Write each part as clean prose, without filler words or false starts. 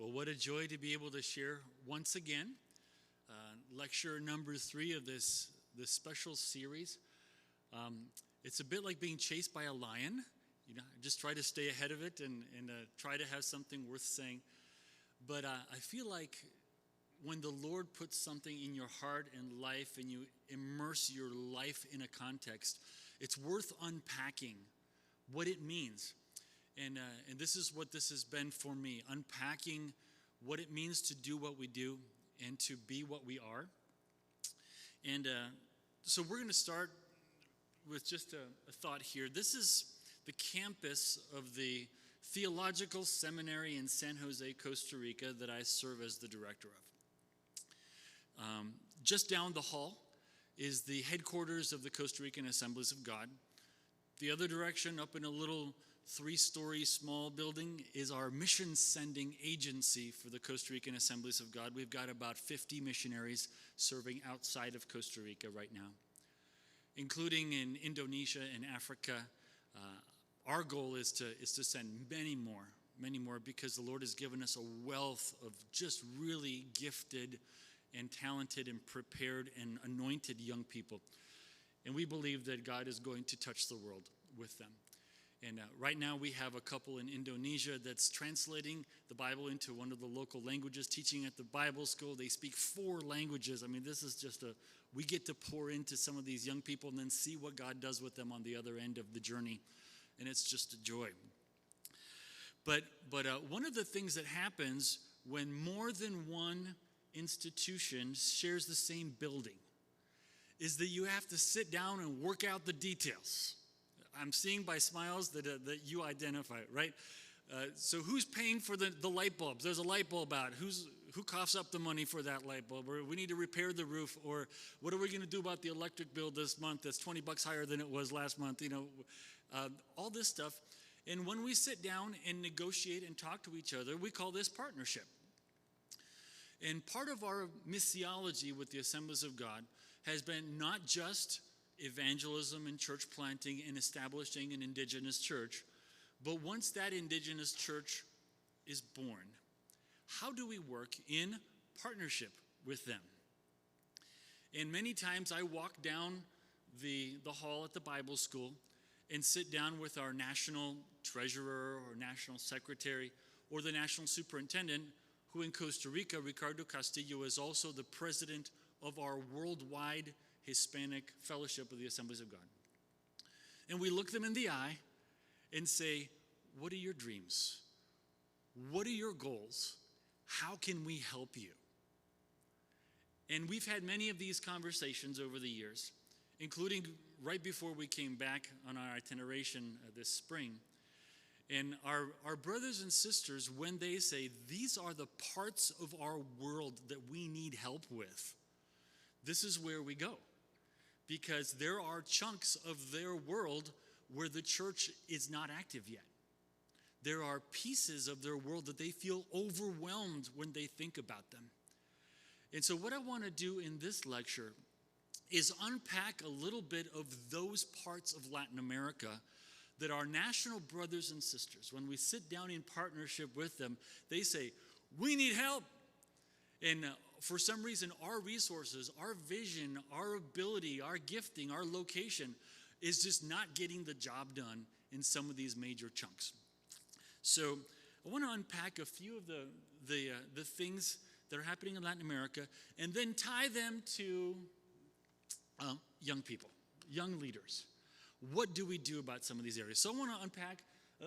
Well, what a joy to be able to share once again lecture number 3 of this special series. It's a bit like being chased by a lion. You know, just try to stay ahead of it and try to have something worth saying. But I feel like when the Lord puts something in your heart and life and you immerse your life in a context, it's worth unpacking what it means. And this is what this has been for me, unpacking what it means to do what we do and to be what we are. And so we're going to start with just a thought here. This is the campus of the Theological Seminary in San Jose, Costa Rica, that I serve as the director of. Just down the hall is the headquarters of the Costa Rican Assemblies of God. The other direction, up in a little 3-story small building, is our mission sending agency for the Costa Rican Assemblies of God. We've got about 50 missionaries serving outside of Costa Rica right now, including in Indonesia and Africa. Our goal is to send many more, because the Lord has given us a wealth of just really gifted and talented and prepared and anointed young people. And we believe that God is going to touch the world with them. And right now we have a couple in Indonesia that's translating the Bible into one of the local languages, teaching at the Bible school. They speak 4 languages. I mean, this is just we get to pour into some of these young people and then see what God does with them on the other end of the journey. And it's just a joy. But one of the things that happens when more than one institution shares the same building is that you have to sit down and work out the details. I'm seeing by smiles that you identify, right? So who's paying for the light bulbs? There's a light bulb out. Who coughs up the money for that light bulb? Or we need to repair the roof. Or what are we going to do about the electric bill this month that's $20 higher than it was last month? You know, all this stuff. And when we sit down and negotiate and talk to each other, we call this partnership. And part of our missiology with the Assemblies of God has been not just evangelism and church planting and establishing an indigenous church, but once that indigenous church is born, how do we work in partnership with them? And many times I walk down the hall at the Bible school and sit down with our national treasurer or national secretary or the national superintendent, who in Costa Rica, Ricardo Castillo, is also the president of our worldwide Hispanic Fellowship of the Assemblies of God. And we look them in the eye and say, what are your dreams? What are your goals? How can we help you? And we've had many of these conversations over the years, including right before we came back on our itineration this spring. And our brothers and sisters, when they say, these are the parts of our world that we need help with, this is where we go. Because there are chunks of their world where the church is not active yet. There are pieces of their world that they feel overwhelmed when they think about them. And so what I want to do in this lecture is unpack a little bit of those parts of Latin America that our national brothers and sisters, when we sit down in partnership with them, they say, we need help. And for some reason, our resources, our vision, our ability, our gifting, our location is just not getting the job done in some of these major chunks. So I want to unpack a few of the things that are happening in Latin America and then tie them to young people, young leaders. What do we do about some of these areas? So I want to unpack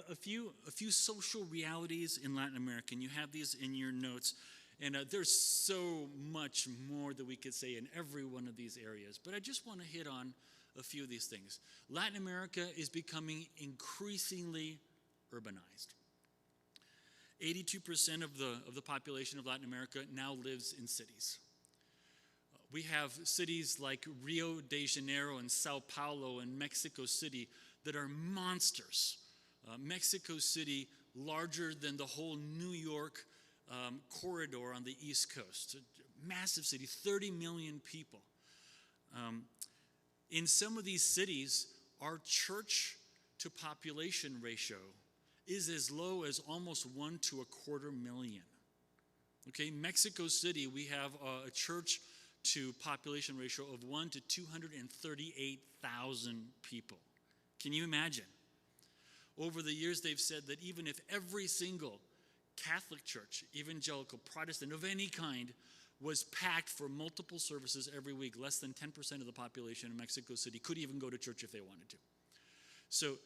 a few social realities in Latin America, and you have these in your notes. And there's so much more that we could say in every one of these areas. But I just want to hit on a few of these things. Latin America is becoming increasingly urbanized. 82% of the population of Latin America now lives in cities. We have cities like Rio de Janeiro and Sao Paulo and Mexico City that are monsters. Mexico City, larger than the whole New York corridor on the East Coast. A massive city, 30 million people. In some of these cities, our church to population ratio is as low as almost 1 to 250,000. Okay, Mexico City, we have a church to population ratio of 1 to 238,000 people. Can you imagine? Over the years, they've said that even if every single Catholic church, evangelical, Protestant, of any kind, was packed for multiple services every week, less than 10% of the population in Mexico City could even go to church if they wanted to. So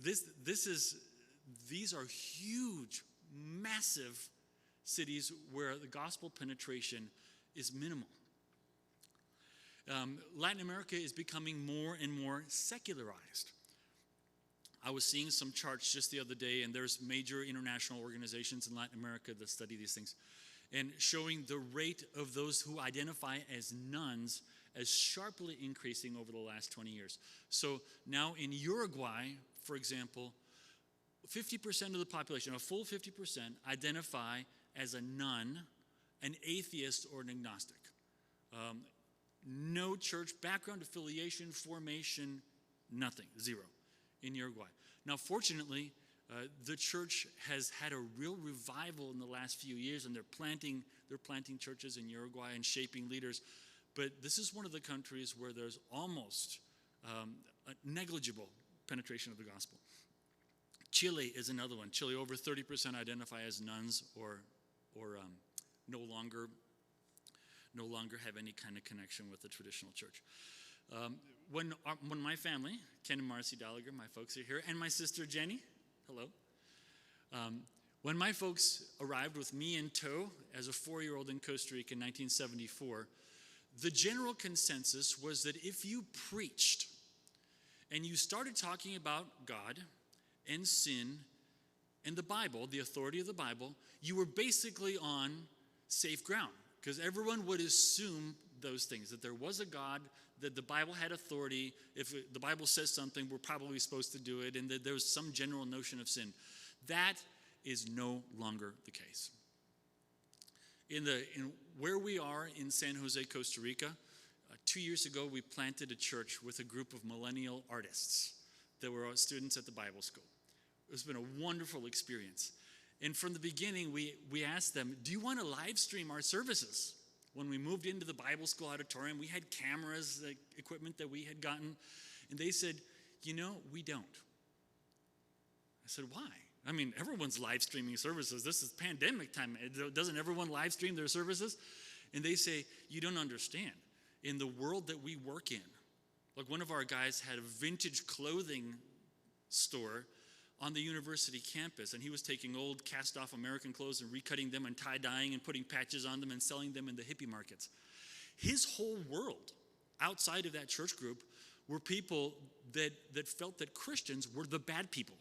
these are huge, massive cities where the gospel penetration is minimal. Latin America is becoming more and more secularized. I was seeing some charts just the other day, and there's major international organizations in Latin America that study these things, and showing the rate of those who identify as nuns as sharply increasing over the last 20 years. So now in Uruguay, for example, 50% of the population, a full 50%, identify as a nun, an atheist, or an agnostic. No church background, affiliation, formation, nothing, zero in Uruguay. Now, fortunately, the church has had a real revival in the last few years, and they're planting churches in Uruguay and shaping leaders. But this is one of the countries where there's almost a negligible penetration of the gospel. Chile is another one. Chile, over 30% identify as nuns or no longer have any kind of connection with the traditional church. When my family, Ken and Marcy Dahlager, my folks are here, and my sister Jenny, hello. When my folks arrived with me in tow as a 4-year-old in Costa Rica in 1974, the general consensus was that if you preached and you started talking about God and sin and the Bible, the authority of the Bible, you were basically on safe ground, because everyone would assume those things, that there was a God, that the Bible had authority. If the Bible says something, we're probably supposed to do it, and that there's some general notion of sin. That is no longer the case. In where we are in San Jose, Costa Rica, 2 years ago, we planted a church with a group of millennial artists that were students at the Bible school. It's been a wonderful experience. And from the beginning, we asked them, do you want to live stream our services? When we moved into the Bible school auditorium, we had cameras, the equipment that we had gotten. And they said, we don't. I said, why? I mean, everyone's live streaming services. This is pandemic time. Doesn't everyone live stream their services? And they say, you don't understand. In the world that we work in, like one of our guys had a vintage clothing store on the university campus, and he was taking old cast-off American clothes and recutting them and tie-dyeing and putting patches on them and selling them in the hippie markets. His whole world outside of that church group were people that felt that Christians were the bad people.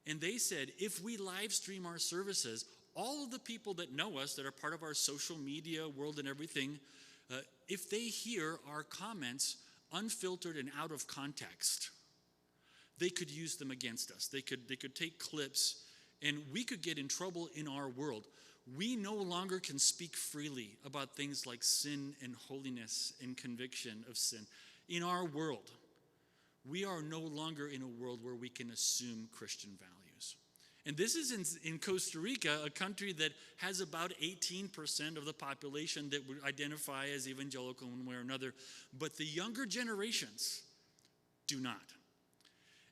And they said, if we live stream our services, all of the people that know us, that are part of our social media world and everything, if they hear our comments unfiltered and out of context, they could use them against us. They could take clips, and we could get in trouble in our world. We no longer can speak freely about things like sin and holiness and conviction of sin. In our world, we are no longer in a world where we can assume Christian values. And this is in Costa Rica, a country that has about 18% of the population that would identify as evangelical in one way or another, but the younger generations do not.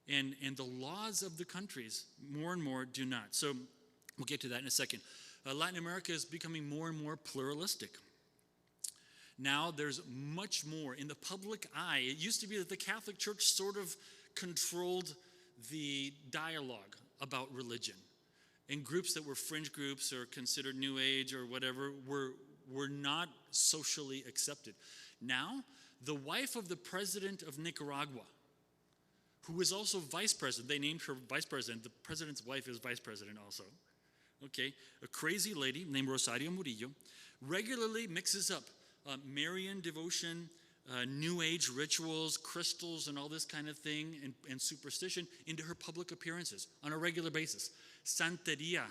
And the laws of the countries, more and more, do not. So we'll get to that in a second. Latin America is becoming more and more pluralistic. Now there's much more in the public eye. It used to be that the Catholic Church sort of controlled the dialogue about religion. And groups that were fringe groups or considered New Age or whatever were not socially accepted. Now, the wife of the president of Nicaragua, who is also vice president. They named her vice president. The president's wife is vice president also. Okay, a crazy lady named Rosario Murillo regularly mixes up Marian devotion, New Age rituals, crystals, and all this kind of thing, and superstition into her public appearances on a regular basis. Santeria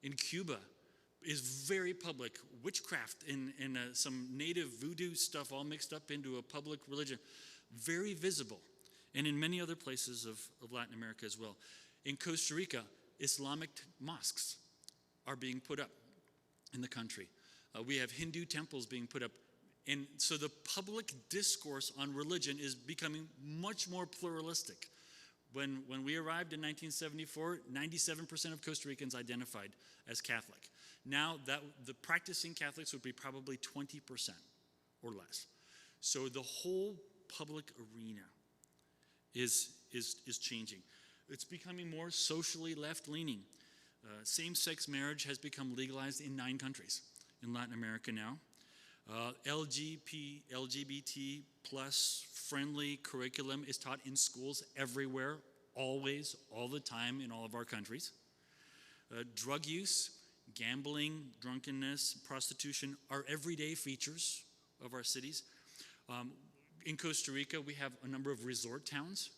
in Cuba is very public. Witchcraft and some native voodoo stuff all mixed up into a public religion. Very visible. And in many other places of Latin America as well. In Costa Rica, Islamic mosques. are being put up in the country. We have Hindu temples being put up. And so the public discourse on religion is becoming much more pluralistic. When we arrived in 1974, 97% of Costa Ricans identified as Catholic. Now that the practicing Catholics would be probably 20% or less. So the whole public arena is changing. It's becoming more socially left-leaning. Same-sex marriage has become legalized in 9 countries in Latin America now. LGBT plus friendly curriculum is taught in schools everywhere, always, all the time in all of our countries. Drug use, gambling, drunkenness, prostitution are everyday features of our cities. In Costa Rica, we have a number of resort towns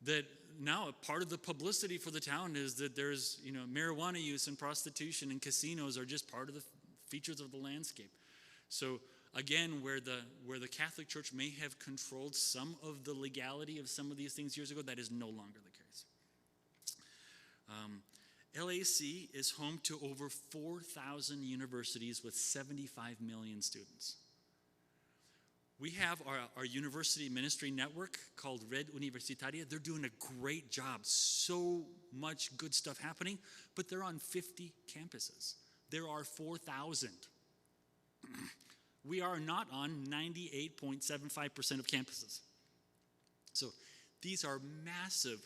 that now part of the publicity for the town is that there's marijuana use and prostitution and casinos are just part of the features of the landscape. So again, where the Catholic Church may have controlled some of the legality of some of these things years ago, that is no longer the case. LAC is home to over 4,000 universities with 75 million students. We have our university ministry network called Red Universitaria. They're doing a great job. So much good stuff happening, but they're on 50 campuses. There are 4,000. We are not on 98.75% of campuses. So these are massive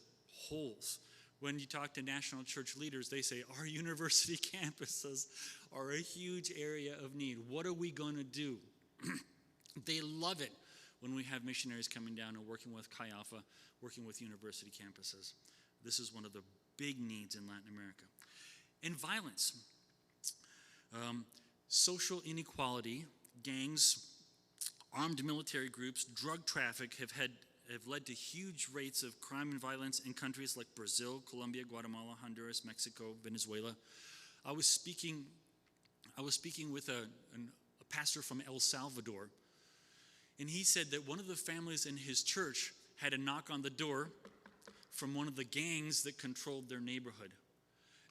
holes. When you talk to national church leaders, they say, our university campuses are a huge area of need. What are we going to do? They love it when we have missionaries coming down and working with Chi Alpha, working with university campuses. This is one of the big needs in Latin America. And violence. Social inequality, gangs, armed military groups, drug traffic have led to huge rates of crime and violence in countries like Brazil, Colombia, Guatemala, Honduras, Mexico, Venezuela. I was speaking with a pastor from El Salvador, and he said that one of the families in his church had a knock on the door from one of the gangs that controlled their neighborhood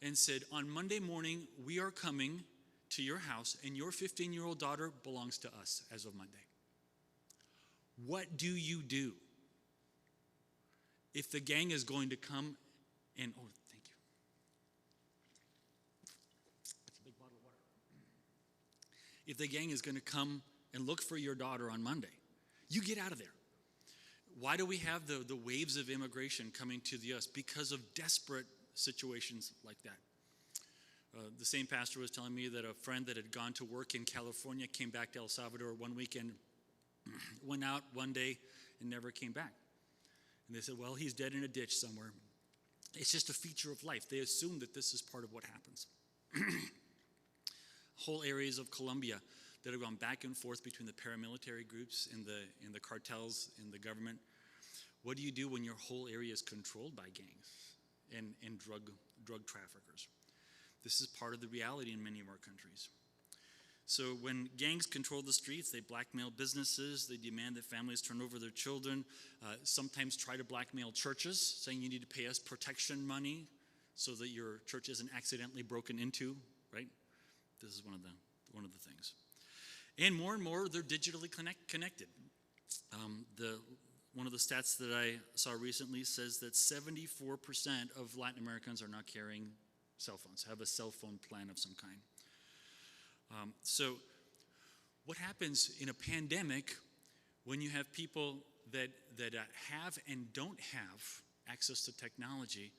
and said, on Monday morning, we are coming to your house, and your 15-year-old daughter belongs to us as of Monday. What do you do if the gang is going to come and, oh, thank you. That's a big bottle of water. If the gang is going to come and look for your daughter on Monday, you get out of there. Why do we have the waves of immigration coming to the U.S.? Because of desperate situations like that. The same pastor was telling me that a friend that had gone to work in California came back to El Salvador one weekend, went out one day, and never came back. And they said, well, he's dead in a ditch somewhere. It's just a feature of life. They assume that this is part of what happens. Whole areas of Colombia that have gone back and forth between the paramilitary groups and the cartels and the government. What do you do when your whole area is controlled by gangs and drug traffickers? This is part of the reality in many of our countries. So when gangs control the streets, they blackmail businesses, they demand that families turn over their children, sometimes try to blackmail churches, saying you need to pay us protection money so that your church isn't accidentally broken into, right? This is one of the things. And more, they're digitally connected. One of the stats that I saw recently says that 74% of Latin Americans are not carrying cell phones, have a cell phone plan of some kind. So what happens in a pandemic when you have people that have and don't have access to technology?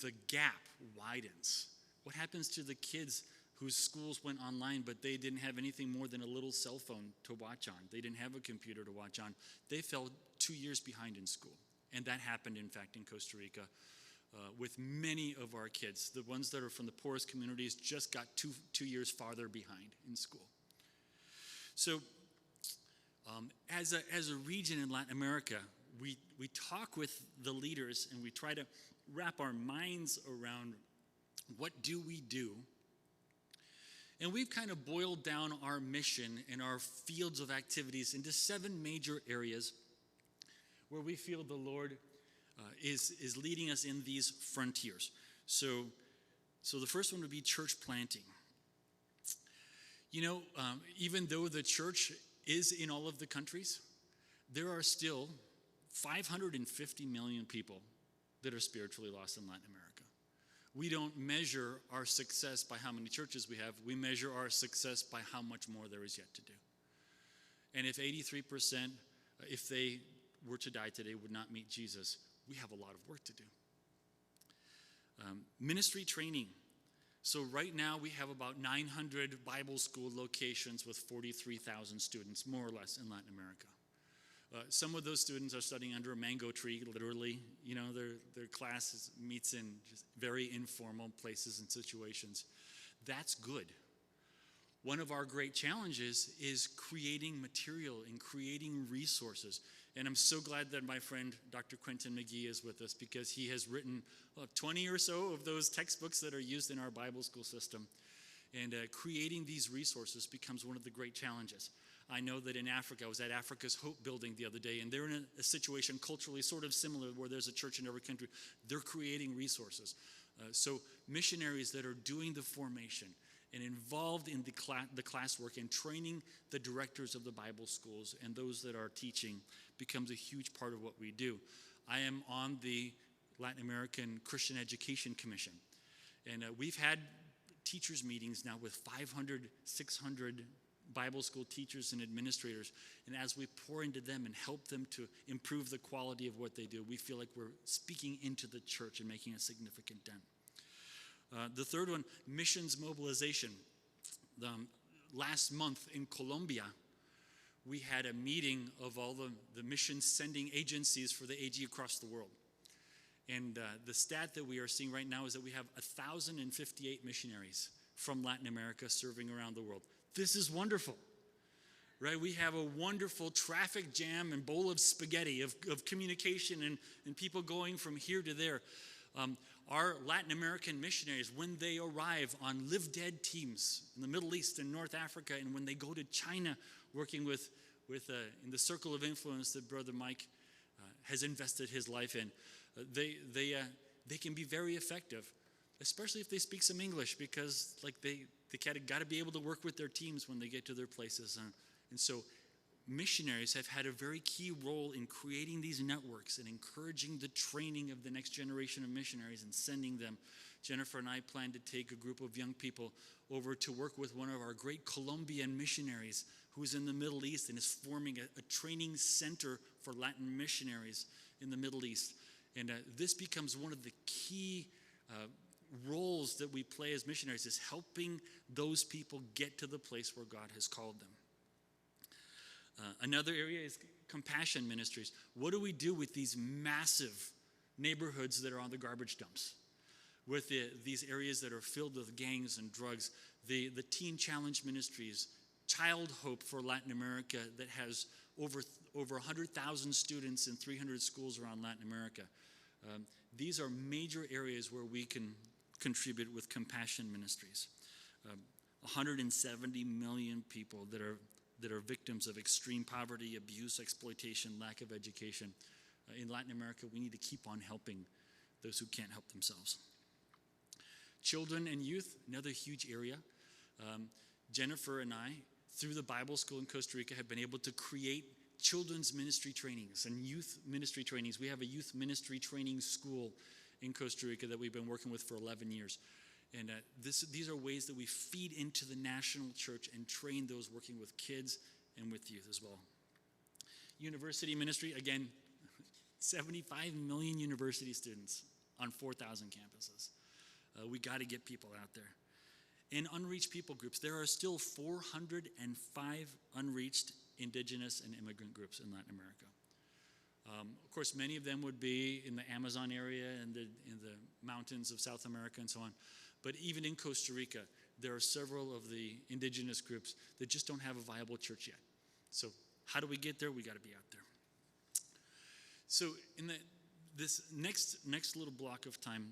The gap widens. What happens to the kids whose schools went online but they didn't have anything more than a little cell phone to watch on? They didn't have a computer to watch on. They fell 2 years behind in school. And that happened, in fact, in Costa Rica. With many of our kids. The ones that are from the poorest communities just got two years farther behind in school. So as a region in Latin America, we talk with the leaders and we try to wrap our minds around what do we do. And we've kind of boiled down our mission and our fields of activities into 7 major areas where we feel the Lord is leading us in these frontiers. So So the first one would be church planting. You know, even though the church is in all of the countries, there are still 550 million people that are spiritually lost in Latin America. We don't measure our success by how many churches we have. We measure our success by how much more there is yet to do. And if 83%, if they were to die today, would not meet Jesus, we have a lot of work to do. Ministry training. So right now we have about 900 Bible school locations with 43,000 students, more or less, in Latin America. Some of those students are studying under a mango tree, literally. You know, their class meets in just very informal places and situations. That's good. One of our great challenges is creating material and creating resources. And I'm so glad that my friend Dr. Quentin McGee is with us, because he has written 20 or so of those textbooks that are used in our Bible school system. And creating these resources becomes one of the great challenges. I know that in Africa, I was at Africa's Hope Building the other day, and they're in a situation culturally sort of similar where there's a church in every country. They're creating resources. So missionaries that are doing the formation and involved in the classwork and training the directors of the Bible schools and those that are teaching becomes a huge part of what we do. I am on the Latin American Christian Education Commission, and we've had teachers meetings now with 500, 600 Bible school teachers and administrators, and as we pour into them and help them to improve the quality of what they do, we feel like we're speaking into the church and making a significant dent. The third one, missions mobilization. Last month in Colombia, we had a meeting of all the mission sending agencies for the AG across the world. And the stat that we are seeing right now is that we have 1,058 missionaries from Latin America serving around the world. This is wonderful, right? We have a wonderful traffic jam and bowl of spaghetti of communication and people going from here to there. Our Latin American missionaries, when they arrive on Live Dead teams in the Middle East and North Africa, and when they go to China working with in the circle of influence that Brother Mike has invested his life in, they can be very effective, especially if they speak some English, because like they got to be able to work with their teams when they get to their places. And so missionaries have had a very key role in creating these networks and encouraging the training of the next generation of missionaries and sending them. Jennifer and I plan to take a group of young people over to work with one of our great Colombian missionaries who's in the Middle East and is forming a training center for Latin missionaries in the Middle East. And this becomes one of the key roles that we play as missionaries, is helping those people get to the place where God has called them. Another area is compassion ministries. What do we do with these massive neighborhoods that are on the garbage dumps? With these areas that are filled with gangs and drugs, the Teen Challenge Ministries, Child Hope for Latin America that has over 100,000 students in 300 schools around Latin America. These are major areas where we can contribute with compassion ministries. 170 million people that are victims of extreme poverty, abuse, exploitation, lack of education. In Latin America, we need to keep on helping those who can't help themselves. Children and youth, another huge area. Jennifer and I, through the Bible School in Costa Rica, have been able to create children's ministry trainings and youth ministry trainings. We have a youth ministry training school in Costa Rica that we've been working with for 11 years. And these are ways that we feed into the national church and train those working with kids and with youth as well. University ministry, again, 75 million university students on 4,000 campuses. We got to get people out there. In unreached people groups, there are still 405 unreached indigenous and immigrant groups in Latin America. Of course, many of them would be in the Amazon area and in the mountains of South America and so on. But even in Costa Rica, there are several of the indigenous groups that just don't have a viable church yet. So how do we get there? We got to be out there. So in this next little block of time,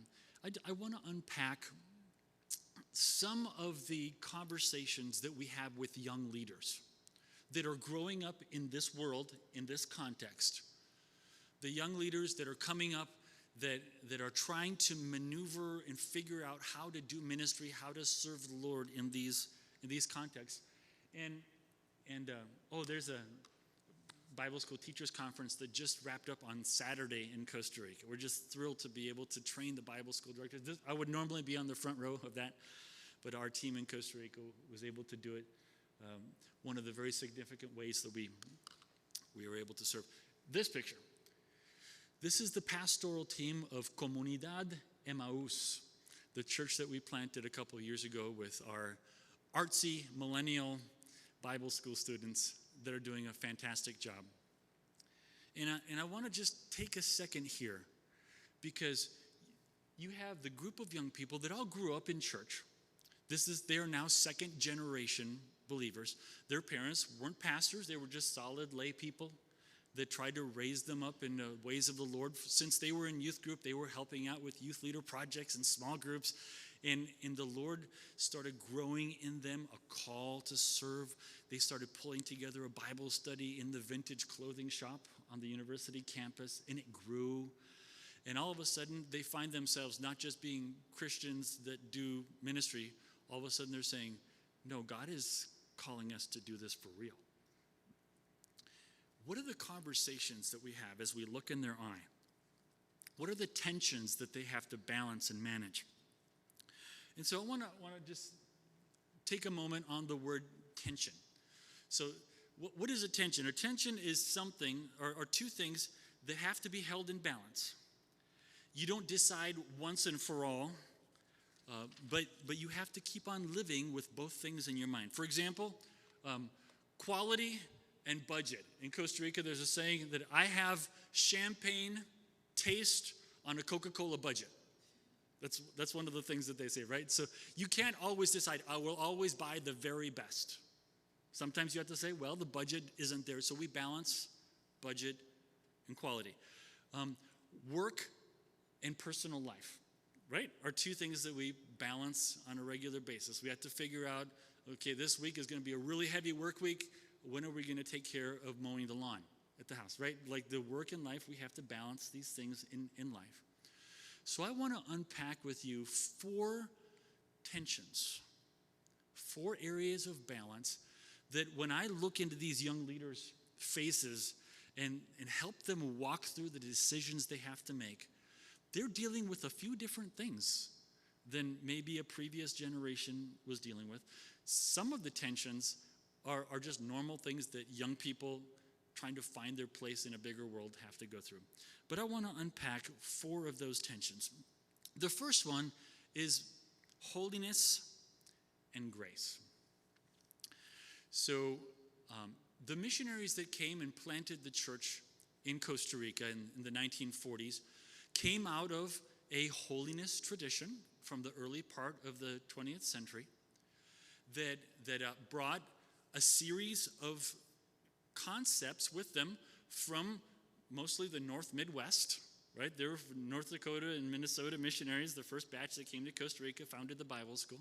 I want to unpack some of the conversations that we have with young leaders that are growing up in this world, in this context. The young leaders that are coming up, that are trying to maneuver and figure out how to do ministry, how to serve the Lord in these contexts. And there's a Bible school teachers conference that just wrapped up on Saturday in Costa Rica. We're just thrilled to be able to train the Bible school directors. I would normally be on the front row of that, but our team in Costa Rica was able to do it. One of the very significant ways that we were able to serve. This picture. This is the pastoral team of Comunidad Emmaus, the church that we planted a couple of years ago with our artsy millennial Bible school students that are doing a fantastic job. And I want to just take a second here, because you have the group of young people that all grew up in church. They are now second generation believers. Their parents weren't pastors, they were just solid lay people that tried to raise them up in the ways of the Lord. Since they were in youth group, they were helping out with youth leader projects and small groups. And the Lord started growing in them a call to serve. They started pulling together a Bible study in the vintage clothing shop on the university campus, and it grew. And all of a sudden, they find themselves not just being Christians that do ministry. All of a sudden, they're saying, no, God is calling us to do this for real. What are the conversations that we have as we look in their eye? What are the tensions that they have to balance and manage? And so I want to just take a moment on the word tension. So what is a tension? A tension is something, or two things that have to be held in balance. You don't decide once and for all, but you have to keep on living with both things in your mind. For example, quality and budget. In Costa Rica, there's a saying that I have champagne taste on a Coca-Cola budget. That's one of the things that they say, right? So you can't always decide, I will always buy the very best. Sometimes you have to say, well, the budget isn't there, so we balance budget and quality. Work and personal life, right, are two things that we balance on a regular basis. We have to figure out, okay, this week is going to be a really heavy work week. When are we going to take care of mowing the lawn at the house, right? Like the work and life, we have to balance these things in life. So I want to unpack with you 4 tensions, 4 areas of balance that when I look into these young leaders' faces and help them walk through the decisions they have to make, they're dealing with a few different things than maybe a previous generation was dealing with. Some of the tensions are just normal things that young people trying to find their place in a bigger world have to go through. But I want to unpack 4 of those tensions. The first one is holiness and grace. So the missionaries that came and planted the church in Costa Rica in the 1940s came out of a holiness tradition from the early part of the 20th century that brought a series of concepts with them from mostly the North Midwest, right? They were from North Dakota and Minnesota missionaries, the first batch that came to Costa Rica, founded the Bible school.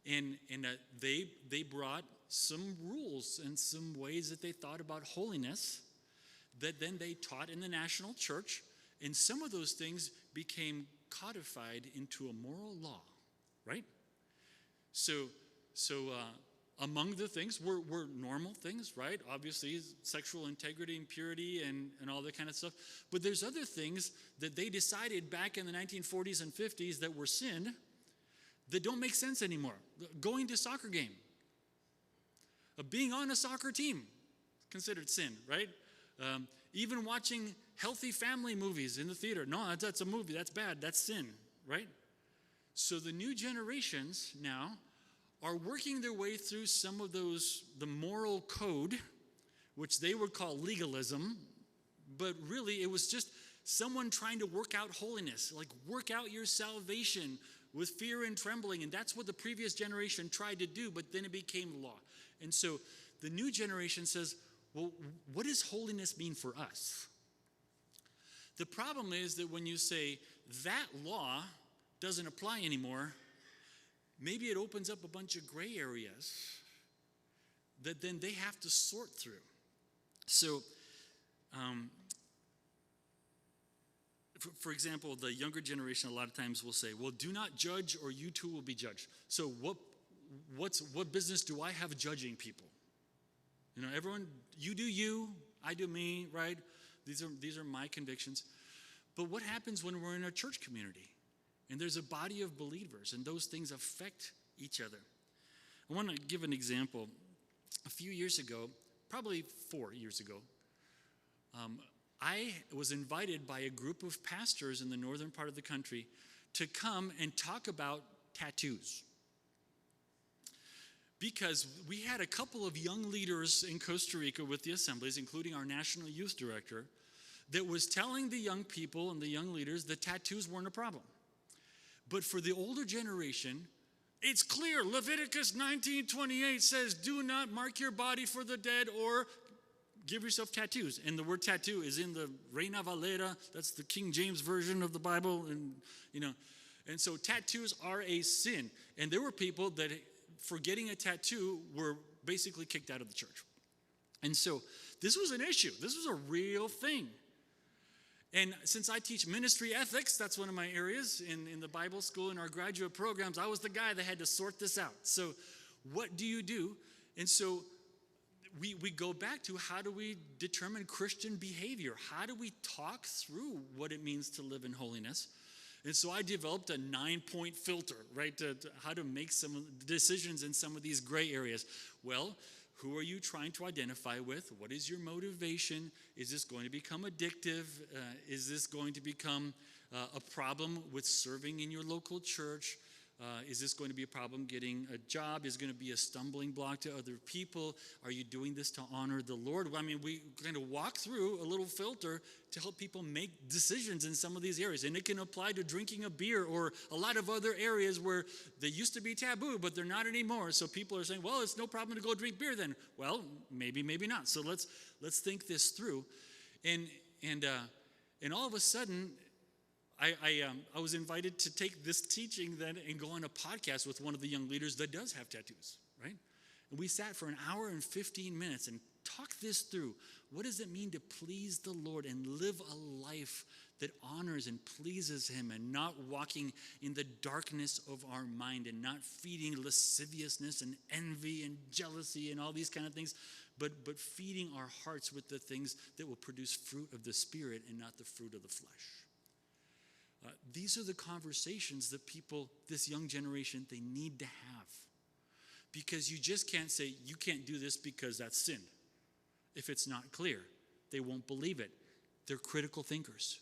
And they brought some rules and some ways that they thought about holiness that then they taught in the national church. And some of those things became codified into a moral law, right? So among the things were normal things, right? Obviously, sexual integrity and purity and all that kind of stuff. But there's other things that they decided back in the 1940s and 50s that were sin that don't make sense anymore. Going to a soccer game, being on a soccer team, considered sin, right? Even watching healthy family movies in the theater. No, that's a movie. That's bad. That's sin, right? So the new generations now are working their way through some of those, the moral code, which they would call legalism, but really it was just someone trying to work out holiness, like work out your salvation with fear and trembling, and that's what the previous generation tried to do, but then it became law. And so the new generation says, well, what does holiness mean for us? The problem is that when you say that law doesn't apply anymore, maybe it opens up a bunch of gray areas that then they have to sort through. So for example, the younger generation a lot of times will say, well, do not judge or you too will be judged. So what business do I have judging people? Everyone, you do you, I do me, right? These are my convictions. But what happens when we're in a church community and there's a body of believers and those things affect each other? I want to give an example. A few years ago, probably 4 years ago, I was invited by a group of pastors in the northern part of the country to come and talk about tattoos. Because we had a couple of young leaders in Costa Rica with the Assemblies, including our national youth director, that was telling the young people and the young leaders that tattoos weren't a problem. But for the older generation, it's clear. Leviticus 19:28 says, do not mark your body for the dead or give yourself tattoos. And the word tattoo is in the Reina Valera. That's the King James version of the Bible. And so tattoos are a sin. And there were people that, for getting a tattoo, were basically kicked out of the church. And so this was an issue. This was a real thing. And since I teach ministry ethics, that's one of my areas in the Bible school, in our graduate programs, I was the guy that had to sort this out. So what do you do? And so we go back to, how do we determine Christian behavior? How do we talk through what it means to live in holiness? And so I developed a 9-point filter, right, to how to make some decisions in some of these gray areas. Well, who are you trying to identify with? What is your motivation? Is this going to become addictive? Is this going to become a problem with serving in your local church? Is this going to be a problem getting a job? Is it going to be a stumbling block to other people? Are you doing this to honor the Lord? I mean, we kind of walk through a little filter to help people make decisions in some of these areas. And it can apply to drinking a beer or a lot of other areas where they used to be taboo, but they're not anymore. So people are saying, well, it's no problem to go drink beer then. Well, maybe not. So let's think this through. And all of a sudden, I was invited to take this teaching then and go on a podcast with one of the young leaders that does have tattoos, right? And we sat for an hour and 15 minutes and talked this through. What does it mean to please the Lord and live a life that honors and pleases Him, and not walking in the darkness of our mind and not feeding lasciviousness and envy and jealousy and all these kind of things, but feeding our hearts with the things that will produce fruit of the Spirit and not the fruit of the flesh. These are the conversations that people, this young generation, they need to have. Because you just can't say, you can't do this because that's sin. If it's not clear, they won't believe it. They're critical thinkers.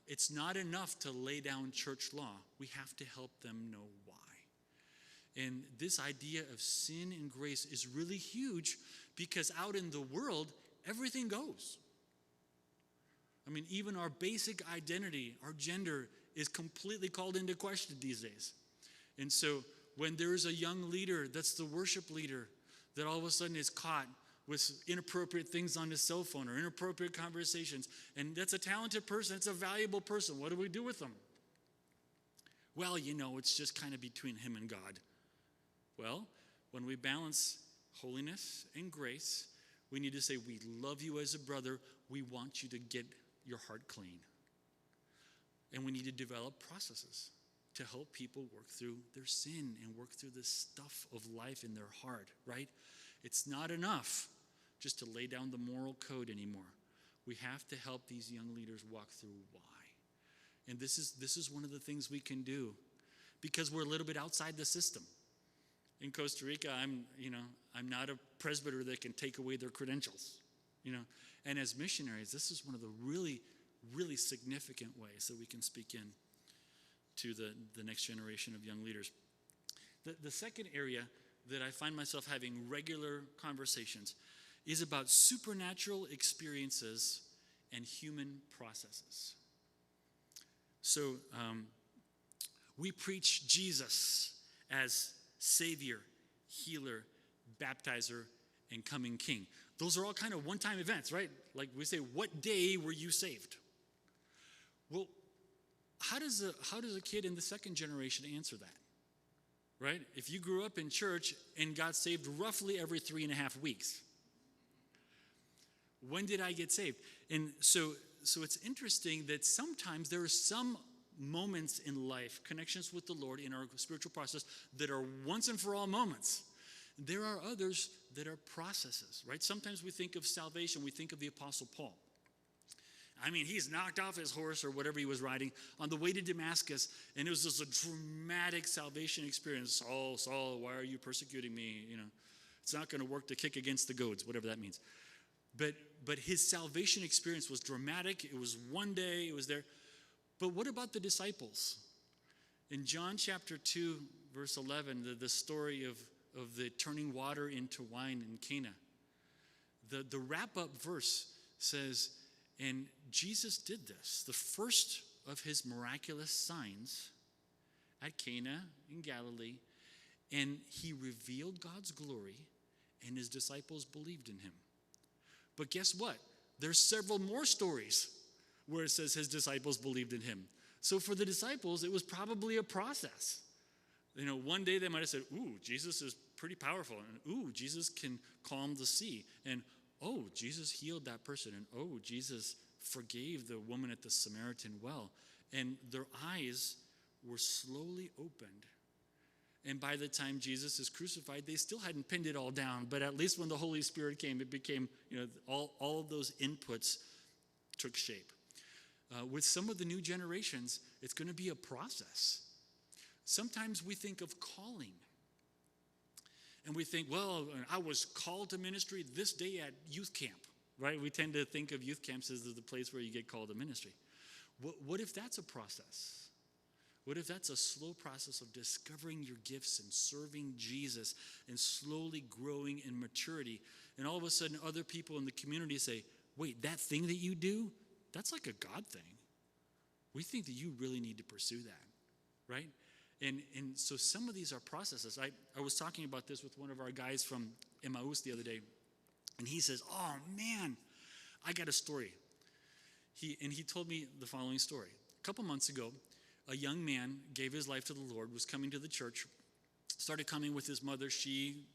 It's not enough to lay down church law. We have to help them know why. And this idea of sin and grace is really huge, because out in the world, everything goes. I mean, even our basic identity, our gender, is completely called into question these days. And so when there's a young leader that's the worship leader that all of a sudden is caught with inappropriate things on his cell phone or inappropriate conversations, and that's a talented person, it's a valuable person, what do we do with them? Well, it's just kind of between him and God. Well, when we balance holiness and grace, we need to say, we love you as a brother, we want you to get your heart clean. And we need to develop processes to help people work through their sin and work through the stuff of life in their heart, right? It's not enough just to lay down the moral code anymore. We have to help these young leaders walk through why. And this is one of the things we can do, because we're a little bit outside the system. In Costa Rica, I'm not a presbyter that can take away their credentials, And as missionaries, this is one of the really, really significant ways that we can speak in to the next generation of young leaders. The second area that I find myself having regular conversations is about supernatural experiences and human processes. So we preach Jesus as Savior, Healer, Baptizer, and Coming King. Those are all kind of one-time events, right? Like we say, what day were you saved? Well, how does a kid in the second generation answer that? Right? If you grew up in church and got saved roughly every 3.5 weeks, when did I get saved? And so so it's interesting that sometimes there are some moments in life, connections with the Lord in our spiritual process, that are once and for all moments. There are others that are processes, right? Sometimes we think of salvation, we think of the Apostle Paul. I mean, he's knocked off his horse or whatever he was riding on the way to Damascus, and it was just a dramatic salvation experience. Saul, Saul, why are you persecuting me? You know, it's not going to work to kick against the goads, whatever that means. But his salvation experience was dramatic. It was one day, it was there. But what about the disciples? In John chapter 2, verse 11, the story of the turning water into wine in Cana, the wrap-up verse says, and Jesus did this, the first of his miraculous signs at Cana in Galilee, and he revealed God's glory, and his disciples believed in him. But guess what? There's several more stories where it says his disciples believed in him. So for the disciples, it was probably a process. You know, one day they might have said, ooh, Jesus is pretty powerful, and ooh, Jesus can calm the sea, and oh, Jesus healed that person, and oh, Jesus forgave the woman at the Samaritan well. And their eyes were slowly opened. And by the time Jesus is crucified, they still hadn't pinned it all down, but at least when the Holy Spirit came, it became, you know, all of those inputs took shape. With some of the new generations, it's going to be a process. Sometimes we think of calling. And we think, well, I was called to ministry this day at youth camp, right? We tend to think of youth camps as the place where you get called to ministry. What if that's a process? What if that's a slow process of discovering your gifts and serving Jesus and slowly growing in maturity? And all of a sudden, other people in the community say, wait, that thing that you do, that's like a God thing. We think that you really need to pursue that, right? And so some of these are processes. I was talking about this with one of our guys from Emmaus the other day, and he says, oh man, I got a story. He told me the following story. A couple months ago, a young man gave his life to the Lord, was coming to the church, started coming with his mother. She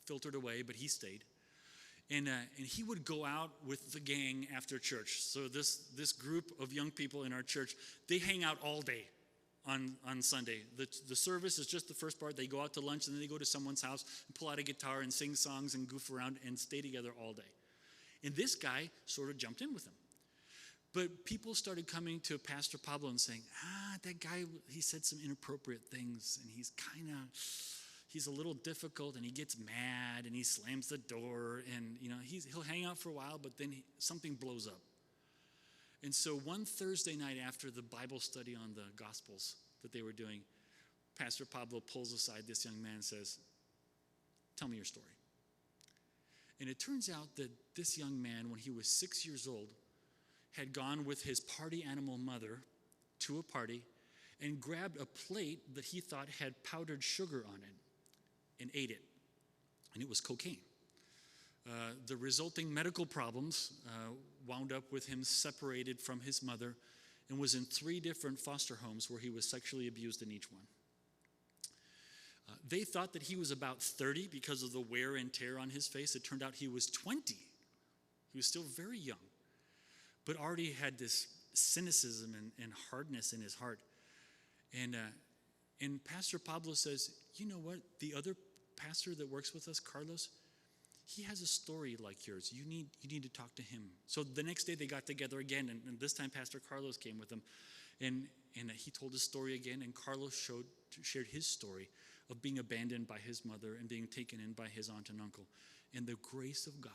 filtered away, but he stayed. And he would go out with the gang after church. So this group of young people in our church, they hang out all day on Sunday. The service is just the first part. They go out to lunch, and then they go to someone's house and pull out a guitar and sing songs and goof around and stay together all day. And this guy sort of jumped in with them. But people started coming to Pastor Pablo and saying, that guy, he said some inappropriate things, and he's a little difficult, and he gets mad, and he slams the door, and you know he'll hang out for a while, but then something blows up. And so one Thursday night after the Bible study on the Gospels that they were doing, Pastor Pablo pulls aside this young man and says, tell me your story. And it turns out that this young man, when he was 6 years old, had gone with his party animal mother to a party and grabbed a plate that he thought had powdered sugar on it and ate it. And it was cocaine. The resulting medical problems wound up with him separated from his mother and was in 3 different foster homes where he was sexually abused in each one. They thought that he was about 30 because of the wear and tear on his face. It turned out he was 20. He was still very young, but already had this cynicism and hardness in his heart. And Pastor Pablo says, you know what? The other pastor that works with us, Carlos, he has a story like yours. You need to talk to him. So the next day they got together again, and this time Pastor Carlos came with them. And he told his story again, and Carlos shared his story of being abandoned by his mother and being taken in by his aunt and uncle, and the grace of God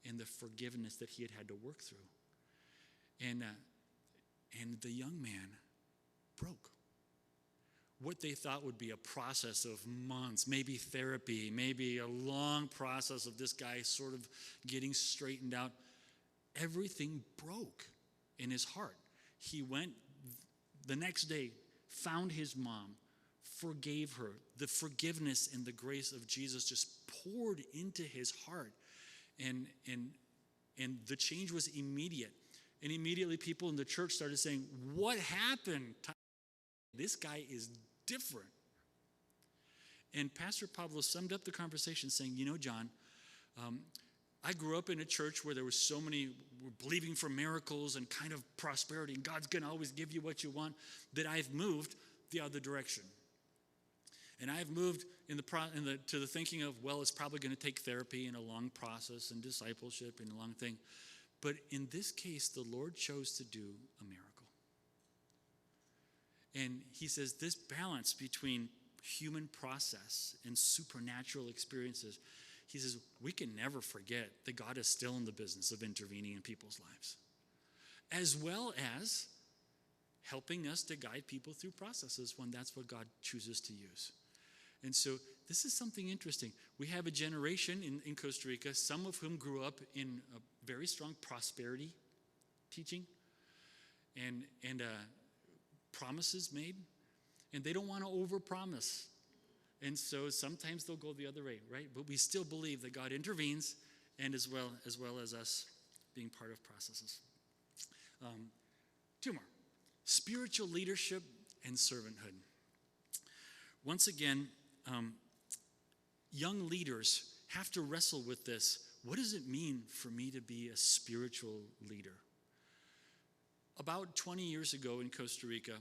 and the forgiveness that he had to work through. And the young man broke. What they thought would be a process of months, maybe therapy, maybe a long process of this guy sort of getting straightened out, everything broke in his heart. He went the next day, found his mom, forgave her. The forgiveness and the grace of Jesus just poured into his heart. And the change was immediate. And immediately people in the church started saying, what happened? This guy is different. And Pastor Pablo summed up the conversation saying, you know, John, I grew up in a church where there was so many were believing for miracles and kind of prosperity, and God's going to always give you what you want, that I've moved the other direction. And I've moved to the thinking of, well, it's probably going to take therapy and a long process and discipleship and a long thing. But in this case, the Lord chose to do a miracle. And he says this balance between human process and supernatural experiences, he says we can never forget that God is still in the business of intervening in people's lives, as well as helping us to guide people through processes when that's what God chooses to use. And so this is something interesting. We have a generation in Costa Rica, some of whom grew up in a very strong prosperity teaching and promises made, and they don't want to overpromise. And so sometimes they'll go the other way, right? But we still believe that God intervenes, and as well as us being part of processes. Two more. Spiritual leadership and servanthood. Once again, young leaders have to wrestle with this. What does it mean for me to be a spiritual leader? About 20 years ago in Costa Rica,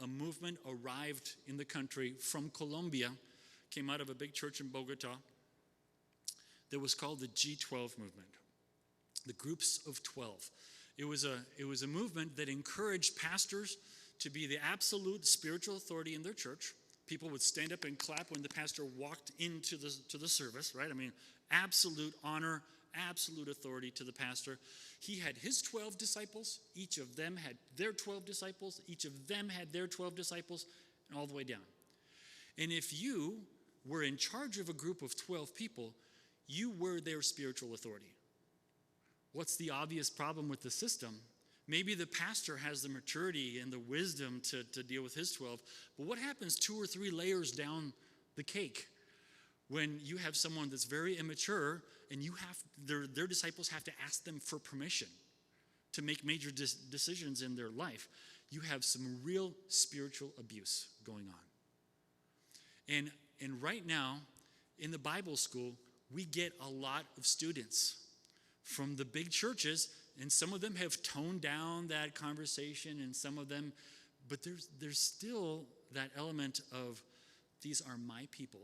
a movement arrived in the country from Colombia, came out of a big church in Bogota that was called the G12 movement, the Groups of 12. It was a movement that encouraged pastors to be the absolute spiritual authority in their church. People would stand up and clap when the pastor walked into the service, right? I mean, absolute honor, absolute authority to the pastor. He had his 12 disciples. Each of them had their 12 disciples. Each of them had their 12 disciples, and all the way down. And if you were in charge of a group of 12 people, you were their spiritual authority. What's the obvious problem with the system? Maybe the pastor has the maturity and the wisdom to deal with his 12, but what happens 2 or 3 layers down the cake when you have someone that's very immature and their disciples have to ask them for permission to make major decisions in their life? You have some real spiritual abuse going on. And right now, in the Bible school, we get a lot of students from the big churches, and some of them have toned down that conversation, and some of them, but there's still that element of, these are my people.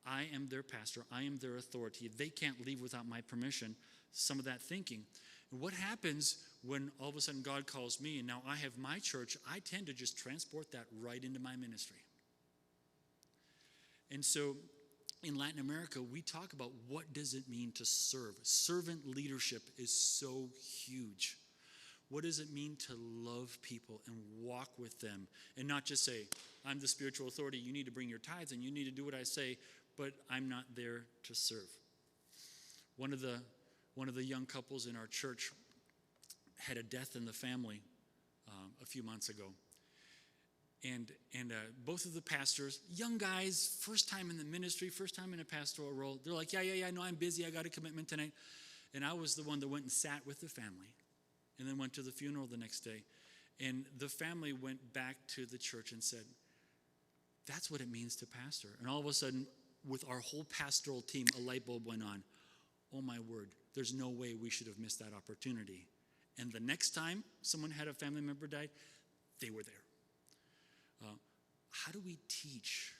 I am their pastor. I am their authority. They can't leave without my permission. Some of that thinking. And what happens when all of a sudden God calls me and now I have my church? I tend to just transport that right into my ministry. And so in Latin America, we talk about what does it mean to serve. Servant leadership is so huge. What does it mean to love people and walk with them and not just say, I'm the spiritual authority, you need to bring your tithes and you need to do what I say, but I'm not there to serve. One of the young couples in our church had a death in the family a few months ago. And both of the pastors, young guys, first time in the ministry, first time in a pastoral role, they're like, yeah, no, I'm busy, I got a commitment tonight. And I was the one that went and sat with the family and then went to the funeral the next day. And the family went back to the church and said, that's what it means to pastor. And all of a sudden, with our whole pastoral team, a light bulb went on. Oh my word, there's no way we should have missed that opportunity. And the next time someone had a family member die, they were there. How do we teach?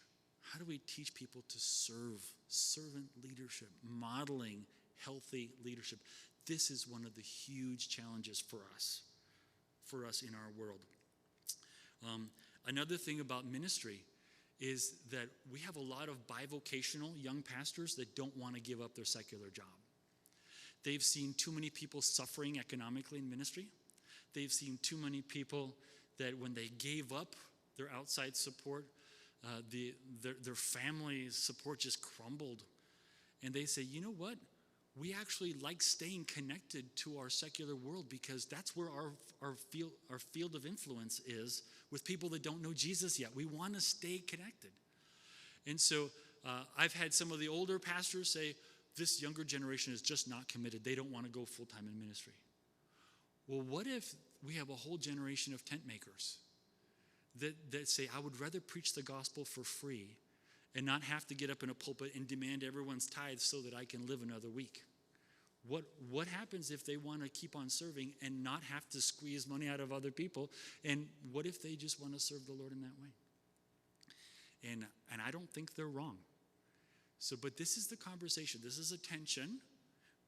How do we teach people to serve? Servant leadership, modeling healthy leadership. This is one of the huge challenges for us in our world. Another thing about ministry is that we have a lot of bivocational young pastors that don't want to give up their secular job. They've seen too many people suffering economically in ministry. They've seen too many people that when they gave up their outside support, their family support just crumbled. And they say, you know what? We actually like staying connected to our secular world because that's where our field of influence is with people that don't know Jesus yet. We want to stay connected. And so I've had some of the older pastors say, this younger generation is just not committed. They don't want to go full-time in ministry. Well, what if we have a whole generation of tent makers that say, I would rather preach the gospel for free and not have to get up in a pulpit and demand everyone's tithes so that I can live another week? What happens if they want to keep on serving and not have to squeeze money out of other people? And what if they just want to serve the Lord in that way? And I don't think they're wrong. So, but this is the conversation. This is a tension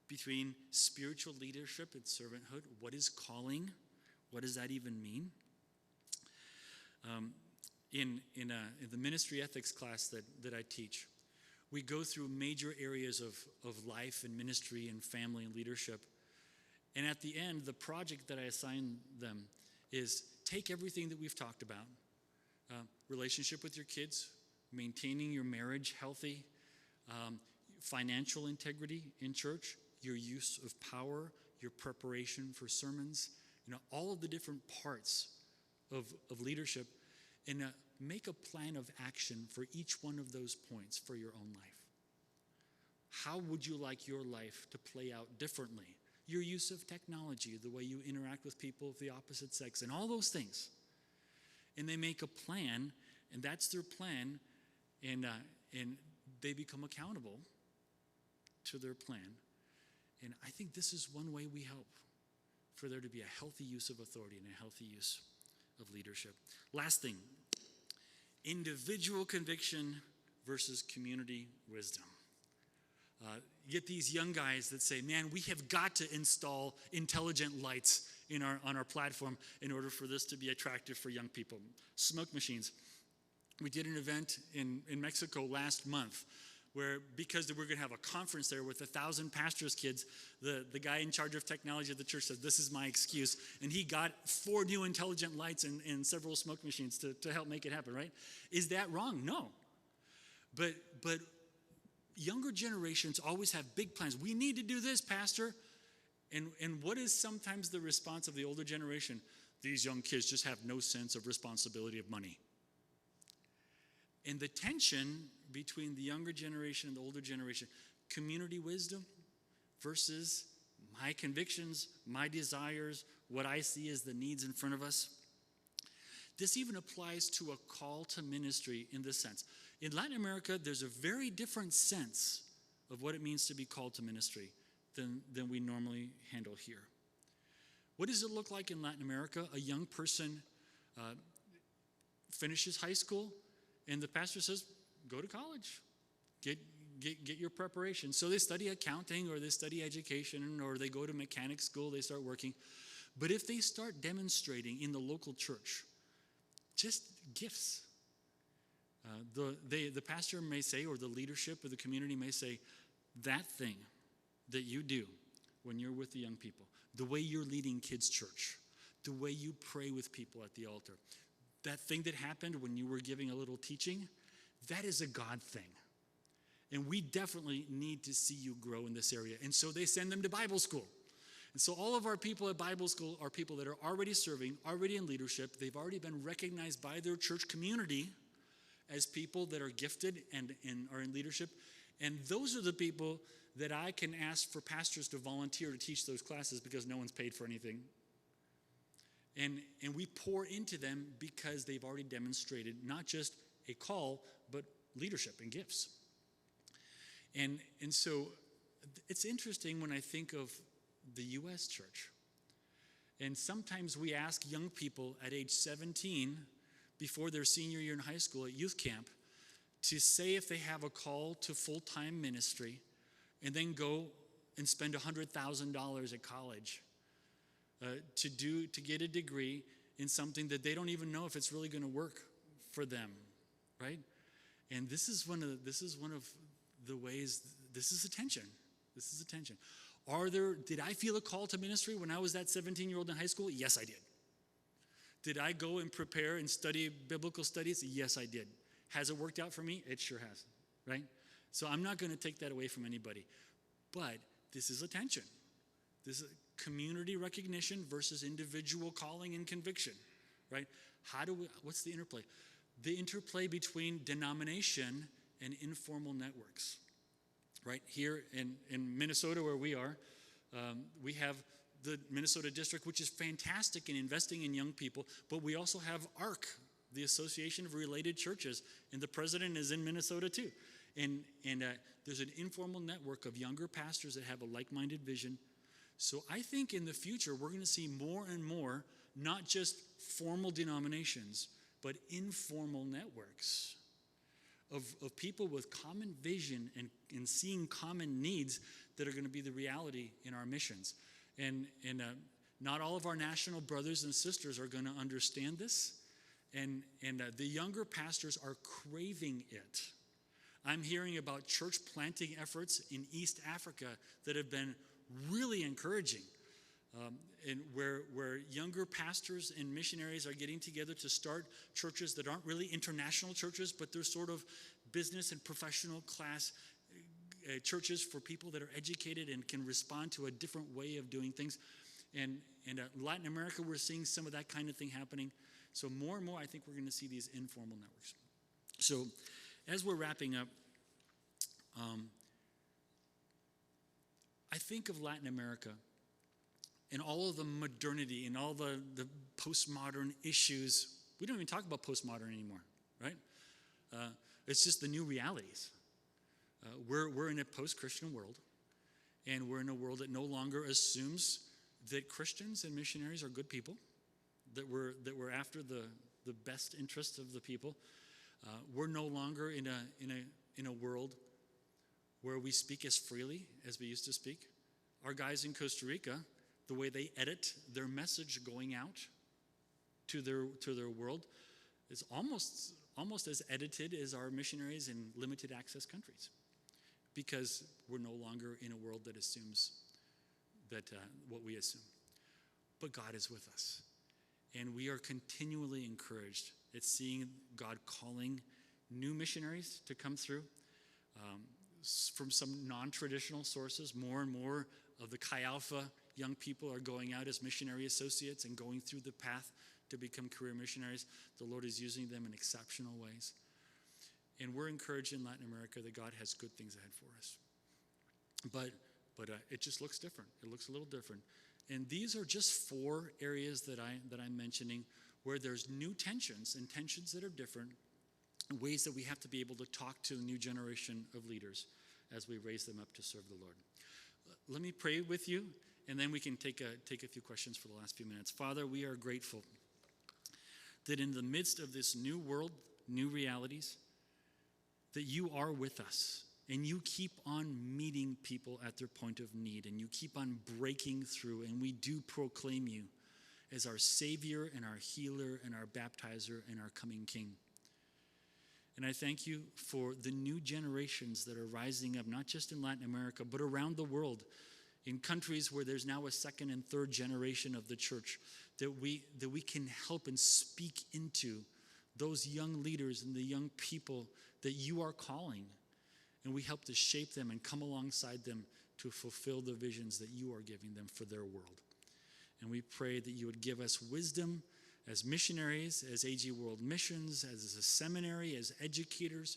between spiritual leadership and servanthood. What is calling? What does that even mean? In the ministry ethics class that I teach, we go through major areas of life and ministry and family and leadership. And at the end, the project that I assign them is take everything that we've talked about, relationship with your kids, maintaining your marriage healthy, financial integrity in church, your use of power, your preparation for sermons, all of the different parts of leadership, and make a plan of action for each one of those points for your own life. How would you like your life to play out differently? Your use of technology, the way you interact with people of the opposite sex, and all those things. And they make a plan, and that's their plan, and they become accountable to their plan. And I think this is one way we help for there to be a healthy use of authority and a healthy use of leadership. Last thing, individual conviction versus community wisdom. You get these young guys that say, man, we have got to install intelligent lights on our platform in order for this to be attractive for young people. Smoke machines. We did an event in Mexico last month where, because we're going to have a conference there with 1,000 pastors' kids, the guy in charge of technology at the church said, this is my excuse. And he got 4 new intelligent lights and several smoke machines to help make it happen, right? Is that wrong? No. But younger generations always have big plans. We need to do this, Pastor. And what is sometimes the response of the older generation? These young kids just have no sense of responsibility of money. And the tension between the younger generation and the older generation, community wisdom versus my convictions, my desires, what I see as the needs in front of us. This even applies to a call to ministry in this sense. In Latin America, there's a very different sense of what it means to be called to ministry than we normally handle here. What does it look like in Latin America? A young person finishes high school, and the pastor says, go to college, get your preparation. So they study accounting, or they study education, or they go to mechanic school, they start working. But if they start demonstrating in the local church just gifts, the pastor may say, or the leadership of the community may say, that thing that you do when you're with the young people, the way you're leading kids' church, the way you pray with people at the altar, that thing that happened when you were giving a little teaching, that is a God thing. And we definitely need to see you grow in this area. And so they send them to Bible school. And so all of our people at Bible school are people that are already serving, already in leadership. They've already been recognized by their church community as people that are gifted and are in leadership. And those are the people that I can ask for pastors to volunteer to teach those classes because no one's paid for anything. And we pour into them because they've already demonstrated not just a call, but leadership and gifts. And so it's interesting when I think of the U.S. church. And sometimes we ask young people at age 17, before their senior year in high school at youth camp, to say if they have a call to full-time ministry, and then go and spend $100,000 at college to get a degree in something that they don't even know if it's really going to work for them, right? And this is one of the ways. This is a tension. This is a tension. Did I feel a call to ministry when I was that 17-year-old in high school? Yes, I did. Did I go and prepare and study biblical studies? Yes, I did. Has it worked out for me? It sure has, right? So I'm not going to take that away from anybody. But this is a tension. This is community recognition versus individual calling and conviction, right? What's the interplay? The interplay between denomination and informal networks, right? Here in Minnesota, where we are, we have the Minnesota District, which is fantastic in investing in young people, but we also have ARC, the Association of Related Churches, and the president is in Minnesota too. And there's an informal network of younger pastors that have a like-minded vision. So I think in the future, we're going to see more and more, not just formal denominations, but informal networks of people with common vision and seeing common needs that are going to be the reality in our missions. And not all of our national brothers and sisters are going to understand this. And the younger pastors are craving it. I'm hearing about church planting efforts in East Africa that have been really encouraging, and where younger pastors and missionaries are getting together to start churches that aren't really international churches, but they're sort of business and professional class churches for people that are educated and can respond to a different way of doing things. And Latin America, we're seeing some of that kind of thing happening. So more and more, I think we're going to see these informal networks. So as we're wrapping up, I think of Latin America and all of the modernity and all the postmodern issues. We don't even talk about postmodern anymore, right? It's just the new realities. We're in a post-Christian world, and we're in a world that no longer assumes that Christians and missionaries are good people, that we're after the best interests of the people. We're no longer in a world where we speak as freely as we used to speak. Our guys in Costa Rica, the way they edit their message going out to their world is almost as edited as our missionaries in limited access countries, because we're no longer in a world that assumes that what we assume. But God is with us, and we are continually encouraged at seeing God calling new missionaries to come through from some non-traditional sources. More and more of the Chi Alpha young people are going out as missionary associates and going through the path to become career missionaries. The Lord is using them in exceptional ways. And we're encouraged in Latin America that God has good things ahead for us. But it just looks different. It looks a little different. And these are just 4 areas that I'm mentioning where there's new tensions, and tensions that are different, ways that we have to be able to talk to a new generation of leaders as we raise them up to serve the Lord. Let me pray with you, and then we can take a few questions for the last few minutes. Father, we are grateful that in the midst of this new world, new realities, that you are with us, and you keep on meeting people at their point of need, and you keep on breaking through, and we do proclaim you as our Savior and our healer and our baptizer and our coming King. And I thank you for the new generations that are rising up, not just in Latin America, but around the world, in countries where there's now a 2nd and 3rd generation of the church, that we can help and speak into those young leaders and the young people that you are calling. And we help to shape them and come alongside them to fulfill the visions that you are giving them for their world. And we pray that you would give us wisdom as missionaries, as AG World Missions, as a seminary, as educators,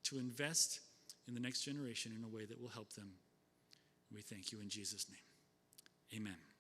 to invest in the next generation in a way that will help them. We thank you in Jesus' name. Amen.